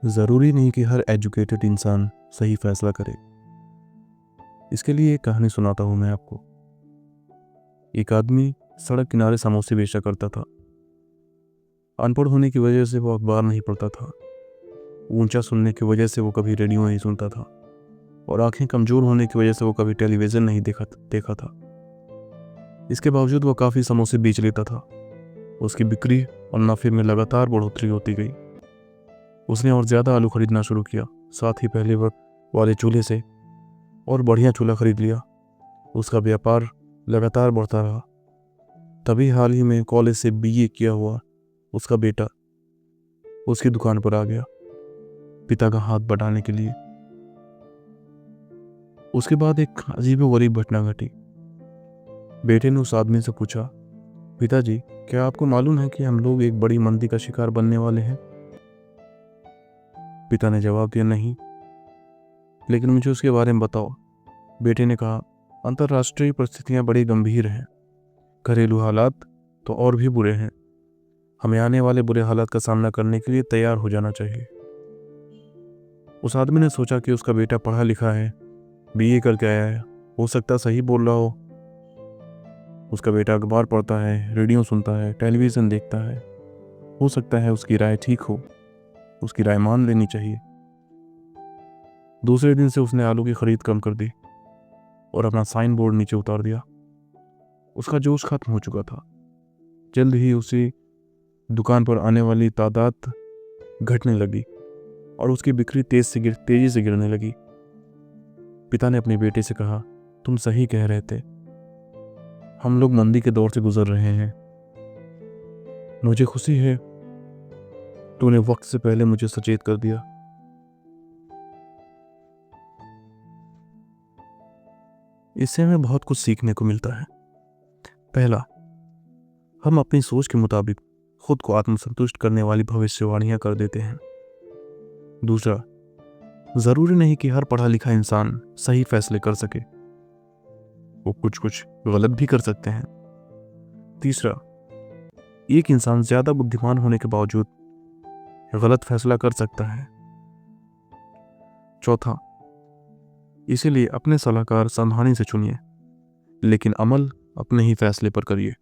ज़रूरी नहीं कि हर एजुकेटेड इंसान सही फैसला करे। इसके लिए एक कहानी सुनाता हूँ मैं आपको। एक आदमी सड़क किनारे समोसे बेचा करता था। अनपढ़ होने की वजह से वो अखबार नहीं पढ़ता था। ऊंचा सुनने की वजह से वो कभी रेडियो नहीं सुनता था और आंखें कमज़ोर होने की वजह से वो कभी टेलीविज़न नहीं देखा था। इसके बावजूद वो काफ़ी समोसे बेच लेता था। उसकी बिक्री और नफ़े में लगातार बढ़ोतरी होती गई। उसने और ज़्यादा आलू खरीदना शुरू किया। साथ ही पहले वाले चूल्हे से और बढ़िया चूल्हा खरीद लिया। उसका व्यापार लगातार बढ़ता रहा। तभी हाल ही में कॉलेज से बीए किया हुआ उसका बेटा उसकी दुकान पर आ गया, पिता का हाथ बटाने के लिए। उसके बाद एक अजीबोगरीब घटना घटी। बेटे ने उस आदमी से पूछा, पिताजी, क्या आपको मालूम है कि हम लोग एक बड़ी मंदी का शिकार बनने वाले हैं? पिता ने जवाब दिया, नहीं, लेकिन मुझे उसके बारे में बताओ। बेटे ने कहा, अंतर्राष्ट्रीय परिस्थितियां बड़ी गंभीर हैं। घरेलू हालात तो और भी बुरे हैं। हमें आने वाले बुरे हालात का सामना करने के लिए तैयार हो जाना चाहिए। उस आदमी ने सोचा कि उसका बेटा पढ़ा लिखा है, बीए करके आया है, हो सकता सही बोल रहा हो। उसका बेटा अखबार पढ़ता है, रेडियो सुनता है, टेलीविज़न देखता है, हो सकता है उसकी राय ठीक हो। उसकी राय मान लेनी चाहिए। दूसरे दिन से उसने आलू की खरीद कम कर दी और अपना साइन बोर्ड नीचे उतार दिया। उसका जोश खत्म हो चुका था। जल्द ही उसी दुकान पर आने वाली तादाद घटने लगी और उसकी बिक्री तेजी से गिरने लगी। पिता ने अपने बेटे से कहा, तुम सही कह रहे थे, हम लोग मंदी के दौर से गुजर रहे हैं। मुझे खुशी है तूने वक्त से पहले मुझे सचेत कर दिया। इससे हमें बहुत कुछ सीखने को मिलता है। पहला, हम अपनी सोच के मुताबिक खुद को आत्मसंतुष्ट करने वाली भविष्यवाणियां कर देते हैं। दूसरा, जरूरी नहीं कि हर पढ़ा लिखा इंसान सही फैसले कर सके, वो कुछ गलत भी कर सकते हैं। तीसरा, एक इंसान ज्यादा बुद्धिमान होने के बावजूद गलत फैसला कर सकता है। चौथा, इसीलिए अपने सलाहकार सावधानी से चुनिए, लेकिन अमल अपने ही फैसले पर करिए।